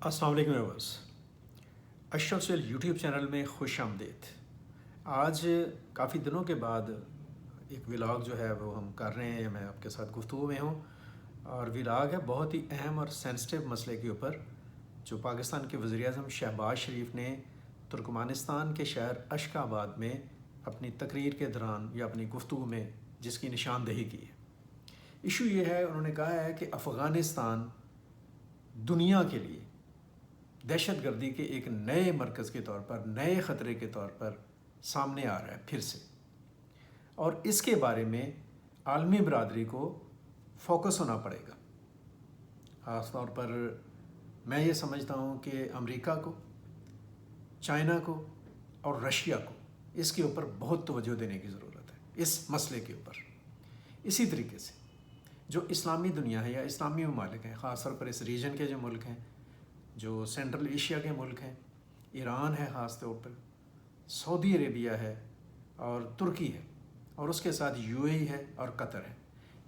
अस्सलाम वालेकुम व्यूअर्स, अशरफ सेल यूट्यूब चैनल में खुश आमदीद। आज काफ़ी दिनों के बाद एक व्लॉग जो है वो हम कर रहे हैं, मैं आपके साथ गुफ्तगू में हूँ और व्लॉग है बहुत ही अहम और सेंसिटिव मसले के ऊपर जो पाकिस्तान के वज़ीर-ए-आज़म शहबाज शरीफ ने तुर्कमानिस्तान के शहर अशकाबाद में अपनी तकरीर के दौरान या अपनी गुफ्तगू में जिसकी निशानदेही की है। इशू ये है, उन्होंने कहा है कि अफ़गानिस्तान दुनिया के लिए दहशत गर्दी के एक नए मरकज़ के तौर पर, नए ख़तरे के तौर पर सामने आ रहा है फिर से, और इसके बारे में आलमी बरादरी को फोकस होना पड़ेगा। ख़ास तौर पर मैं ये समझता हूँ कि अमेरिका को, चाइना को और रशिया को इसके ऊपर बहुत तवज्जो देने की ज़रूरत है, इस मसले के ऊपर। इसी तरीके से जो इस्लामी दुनिया है या इस्लामी ममालिक हैं, ख़ास तौर पर इस रीजन के जो मुल्क हैं, जो सेंट्रल एशिया के मुल्क हैं, ईरान है ख़ास तौर पर, सऊदी अरेबिया है और तुर्की है, और उसके साथ यूएई है और कतर है,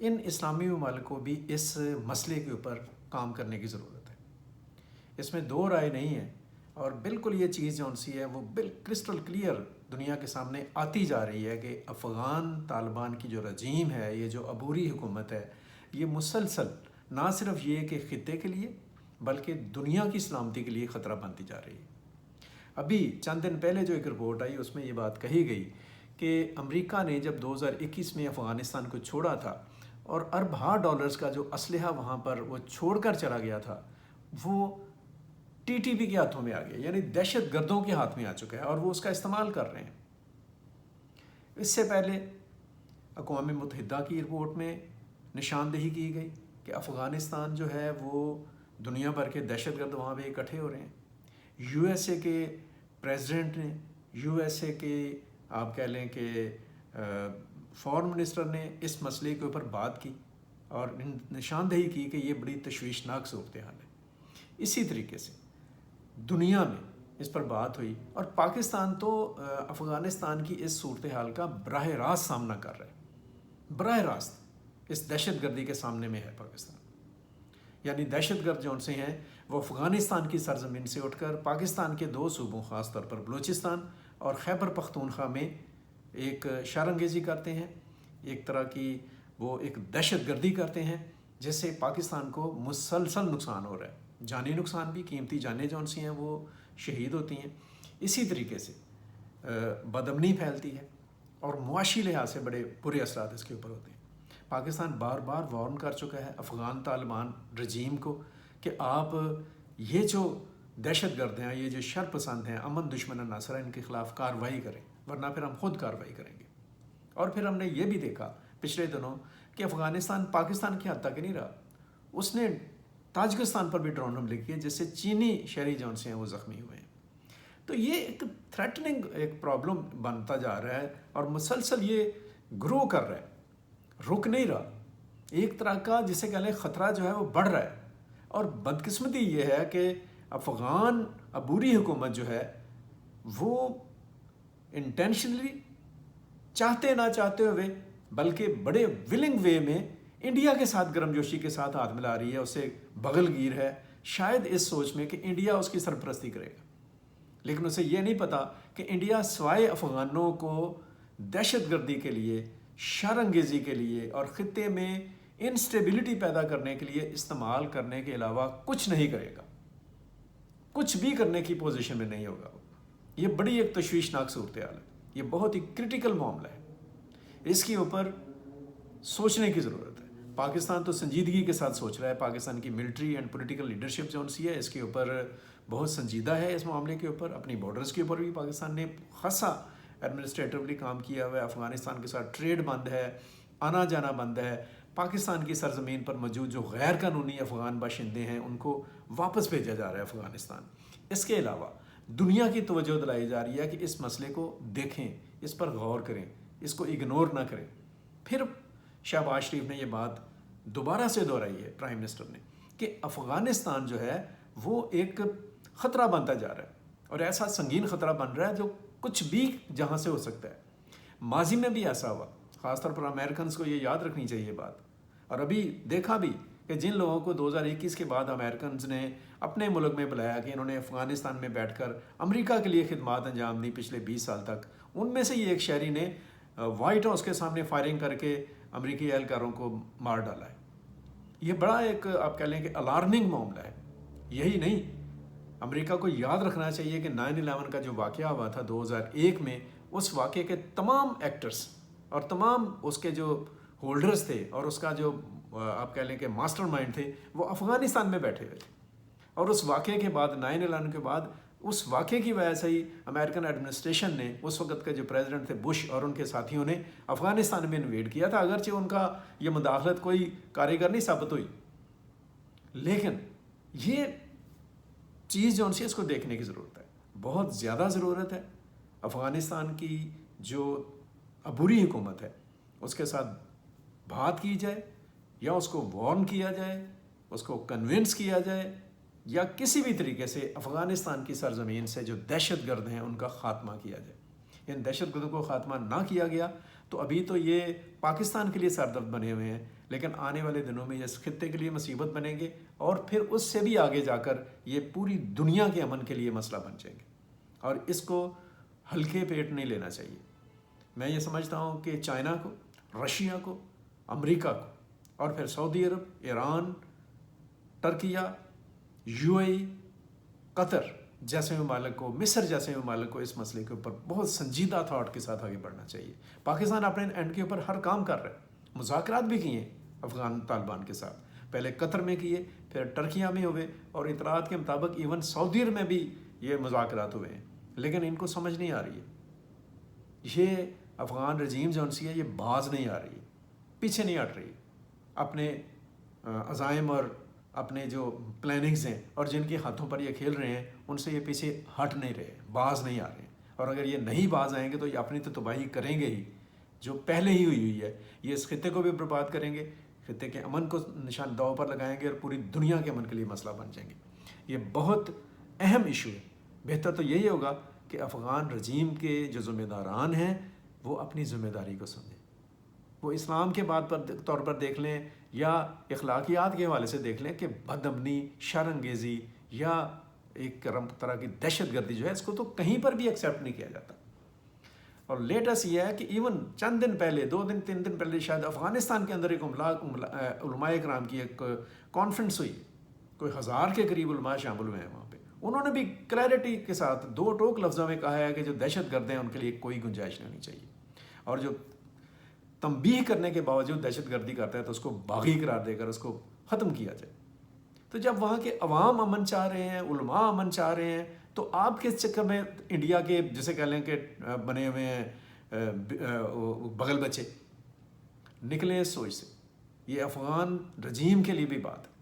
इन इस्लामी ममालिक को भी इस मसले के ऊपर काम करने की ज़रूरत है। इसमें दो राय नहीं है, और बिल्कुल ये चीज़ जौन सी है वो क्रिस्टल क्लियर दुनिया के सामने आती जा रही है कि अफ़गान तालिबान की जो रजीम है, ये जो अबूरी हुकूमत है, ये मुसलसल ना सिर्फ ये कि ख़ित्ते के लिए बल्कि दुनिया की सलामती के लिए ख़तरा बनती जा रही है। अभी चंद दिन पहले जो एक रिपोर्ट आई उसमें ये बात कही गई कि अमेरिका ने जब 2021 में अफ़गानिस्तान को छोड़ा था और अरब डॉलर्स का जो असलहा वहाँ पर वो छोड़ कर चला गया था, वो टीटीपी के हाथों में आ गया, यानी दहशत गर्दों के हाथ में आ चुका है और वो उसका इस्तेमाल कर रहे हैं। इससे पहले अक़वाम मुत्तहिदा की रिपोर्ट में निशानदेही की गई कि अफ़गानिस्तान जो है वो दुनिया भर के दहशत गर्द वहाँ पे इकट्ठे हो रहे हैं। यूएसए के प्रेसिडेंट ने, यूएसए के आप कह लें कि फॉरेन मिनिस्टर ने इस मसले के ऊपर बात की और निशानदेही की कि ये बड़ी तशवीशनाक सूरत हाल है। इसी तरीके से दुनिया में इस पर बात हुई और पाकिस्तान तो अफ़गानिस्तान की इस सूरत हाल का बराह रास्त सामना कर रहा है। बराह रास्त इस दहशत गर्दी के सामने में है पाकिस्तान, यानी दहशत गर्द जौन से हैं वो अफ़गानिस्तान की सरजमीन से उठकर पाकिस्तान के दो सूबों ख़ास तौर पर बलूचिस्तान और खैबर पख्तूनख्वा में एक शरअंगेज़ी करते हैं, एक तरह की वो एक दहशत गर्दी करते हैं जिससे पाकिस्तान को मुसलसल नुकसान हो रहा है, जानी नुकसान भी, कीमती जानें जौन सी हैं वो शहीद होती हैं। इसी तरीके से बदअमनी फैलती है और मुआशी लिहाज से बड़े बुरे असरात इसके ऊपर होते हैं। पाकिस्तान बार बार वार्न कर चुका है अफ़गान तालिबान रजीम को कि आप ये जो दहशत गर्द हैं, ये जो शर पसंद हैं, अमन दुश्मन नासरा, इनके ख़िलाफ़ कार्रवाई करें, वरना फिर हम खुद कार्रवाई करेंगे। और फिर हमने ये भी देखा पिछले दिनों कि अफ़गानिस्तान पाकिस्तान की हद तक नहीं रहा, उसने ताजिकिस्तान पर भी ड्रोन हमले किए जिससे चीनी शहरी जौन से हैं वो ज़ख्मी हुए हैं। तो ये एक थ्रेटनिंग एक प्रॉब्लम बनता जा रहा है और मुसलसल ये ग्रो कर रहा है, रुक नहीं रहा। एक तरह का जिसे कह लें ख़तरा जो है वो बढ़ रहा है। और बदकिस्मती ये है कि अफ़गान अबूरी हुकूमत जो है वो इंटेंशनली, चाहते ना चाहते हुए, बल्कि बड़े विलिंग वे में इंडिया के साथ गर्मजोशी के साथ हाथ मिला रही है, उससे बगलगीर है, शायद इस सोच में कि इंडिया उसकी सरपरस्ती करेगा। लेकिन उसे ये नहीं पता कि इंडिया सवाए अफ़गानों को दहशत गर्दी के लिए, शरअंगेज़ी के लिए और ख़ित्ते में इंस्टेबिलिटी पैदा करने के लिए इस्तेमाल करने के अलावा कुछ नहीं करेगा, कुछ भी करने की पोजीशन में नहीं होगा। ये बड़ी एक तशवीशनाक सूरत हाल है, ये बहुत ही क्रिटिकल मामला है, इसके ऊपर सोचने की ज़रूरत है। पाकिस्तान तो संजीदगी के साथ सोच रहा है, पाकिस्तान की मिलिट्री एंड पॉलिटिकल लीडरशिप जो सी है इसके ऊपर बहुत संजीदा है, इस मामले के ऊपर। अपनी बॉर्डर्स के ऊपर भी पाकिस्तान ने खासा एडमिनिस्ट्रेटिवली काम किया हुआ है, अफ़गानिस्तान के साथ ट्रेड बंद है, आना जाना बंद है, पाकिस्तान की सरजमीन पर मौजूद जो गैर कानूनी अफ़गान बाशिंदे हैं उनको वापस भेजा जा रहा है अफ़गानिस्तान। इसके अलावा दुनिया की तवज्जो दिलाई जा रही है कि इस मसले को देखें, इस पर गौर करें, इसको इग्नोर ना करें। फिर शहबाज शरीफ ने ये बात दोबारा से दोहराई है प्राइम मिनिस्टर ने कि अफ़गानिस्तान जो है वो एक ख़तरा बनता जा रहा है और ऐसा संगीन ख़तरा बन रहा है जो कुछ भी जहाँ से हो सकता है। माजी में भी ऐसा हुआ, ख़ासतौर पर अमेरिकन को ये याद रखनी चाहिए बात। और अभी देखा भी کہ جن لوگوں کو 2021 کے بعد امریکنز نے اپنے ملک میں بلایا کہ انہوں نے افغانستان میں بیٹھ کر امریکہ کے لیے خدمات انجام دی پچھلے 20 سال تک، ان میں سے یہ ایک شہری نے وائٹ ہاؤس کے سامنے فائرنگ کر کے امریکی اہلکاروں کو مار ڈالا ہے۔ یہ بڑا ایک آپ کہہ لیں کہ الارمنگ معاملہ ہے۔ یہی نہیں، امریکہ کو یاد رکھنا چاہیے کہ 9/11 کا جو واقعہ ہوا تھا 2001 میں، اس واقعے کے تمام ایکٹرز اور تمام اس کے جو ہولڈرز تھے اور اس کا جو آپ کہہ لیں کہ ماسٹر مائنڈ تھے، وہ افغانستان میں بیٹھے ہوئے تھے۔ اور اس واقعے کے بعد 9/11 کے بعد اس واقعے کی وجہ سے ہی امریکن ایڈمنسٹریشن نے، اس وقت کے جو پریزیڈنٹ تھے بش اور ان کے ساتھیوں نے افغانستان میں انویڈ کیا تھا، اگرچہ ان کا یہ مداخلت کوئی کارگر نہیں ثابت ہوئی، لیکن یہ چیز جو ان سے اس کو دیکھنے کی ضرورت ہے، بہت زیادہ ضرورت ہے۔ افغانستان کی جو عبوری حکومت ہے اس کے ساتھ بات کی جائے، یا اس کو وارن کیا جائے، اس کو کنونس کیا جائے، یا کسی بھی طریقے سے افغانستان کی سرزمین سے جو دہشت گرد ہیں ان کا خاتمہ کیا جائے۔ ان دہشت گردوں کو خاتمہ نہ کیا گیا تو ابھی تو یہ پاکستان کے لیے سردرد بنے ہوئے ہیں، لیکن آنے والے دنوں میں یہ اس خطے کے لیے مصیبت بنیں گے، اور پھر اس سے بھی آگے جا کر یہ پوری دنیا کے امن کے لیے مسئلہ بن جائیں گے، اور اس کو ہلکے پیٹ نہیں لینا چاہیے۔ میں یہ سمجھتا ہوں کہ چائنا کو، رشیا کو، امریکہ کو، اور پھر سعودی عرب، ایران، ترکیہ، UAE، قطر جیسے ممالک کو، مصر جیسے ممالک کو اس مسئلے کے اوپر بہت سنجیدہ تھاٹ کے ساتھ آگے بڑھنا چاہیے۔ پاکستان اپنے اینڈ کے اوپر ہر کام کر رہا ہے، مذاکرات بھی کیے ہیں افغان طالبان کے ساتھ، پہلے قطر میں کیے، پھر ترکیہ میں ہوئے، اور اطلاعات کے مطابق ایون سعودی عرب میں بھی یہ مذاکرات ہوئے ہیں، لیکن ان کو سمجھ نہیں آ رہی ہے، یہ افغان رجیم جو ہے یہ باز نہیں آ رہی ہے، پیچھے نہیں ہٹ رہی اپنے عزائم اور اپنے جو پلاننگز ہیں، اور جن کے ہاتھوں پر یہ کھیل رہے ہیں ان سے یہ پیچھے ہٹ نہیں رہے، باز نہیں آ رہے ہیں، اور اگر یہ نہیں باز آئیں گے تو یہ اپنی تو تباہی کریں گے ہی، جو پہلے ہی ہوئی ہے۔ یہ اس خطے کو بھی برباد کریں گے، خطے کے امن کو نشان داؤ پر لگائیں گے، اور پوری دنیا کے امن کے لیے مسئلہ بن جائیں گے۔ یہ بہت اہم ایشو ہے۔ بہتر تو یہی ہوگا کہ افغان رجیم کے جو ذمہ داران ہیں وہ اپنی ذمہ داری کو سمجھیں، وہ اسلام کے بات پر طور پر دیکھ لیں یا اخلاقیات کے حوالے سے دیکھ لیں کہ بد امنی، شر انگیزی یا ایک طرح کی دہشت گردی جو ہے اس کو تو کہیں پر بھی ایکسیپٹ نہیں کیا جاتا۔ اور لیٹسٹ یہ ہے کہ ایون چند دن پہلے، 2 دن 3 دن پہلے شاید افغانستان کے اندر ایک علماء کرام کی ایک کانفرنس ہوئی، کوئی 1000 کے قریب علماء شامل ہوئے ہیں وہاں پہ، انہوں نے بھی کلیئرٹی کے ساتھ 2 ٹوک لفظوں میں کہا ہے کہ جو دہشت گرد ہیں ان کے لیے کوئی گنجائش نہیں ہونی چاہیے، اور جو تنبیہ کرنے کے باوجود دہشت گردی کرتا ہے تو اس کو باغی قرار دے کر اس کو ختم کیا جائے۔ تو جب وہاں کے عوام امن چاہ رہے ہیں، علماء امن چاہ رہے ہیں، تو آپ کس چکر میں انڈیا کے جسے کہہ لیں کہ بنے ہوئے ہیں بغل بچے، نکلیں اس سوچ سے۔ یہ افغان رجیم کے لیے بھی بات ہے،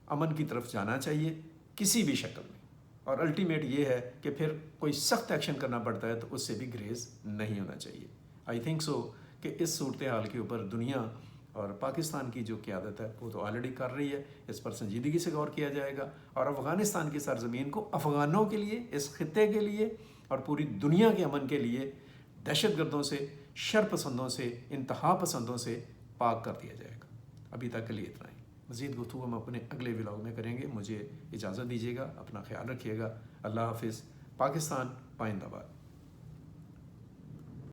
امن کی طرف جانا چاہیے کسی بھی شکل میں، اور الٹیمیٹ یہ ہے کہ پھر کوئی سخت ایکشن کرنا پڑتا ہے تو اس سے بھی گریز نہیں ہونا چاہیے۔ آئی تھنک سو کہ اس صورتحال کے اوپر دنیا اور پاکستان کی جو قیادت ہے وہ تو آلریڈی کر رہی ہے، اس پر سنجیدگی سے غور کیا جائے گا، اور افغانستان کی سرزمین کو افغانوں کے لیے، اس خطے کے لیے اور پوری دنیا کے امن کے لیے دہشت گردوں سے، شر پسندوں سے، انتہا پسندوں سے پاک کر دیا جائے گا۔ ابھی تک کے لیے اتنا ہی، مزید گفتگو ہم اپنے اگلے ولاگ میں کریں گے۔ مجھے اجازت دیجیے گا، اپنا خیال رکھیے گا۔ اللہ حافظ۔ پاکستان پائندہ باد۔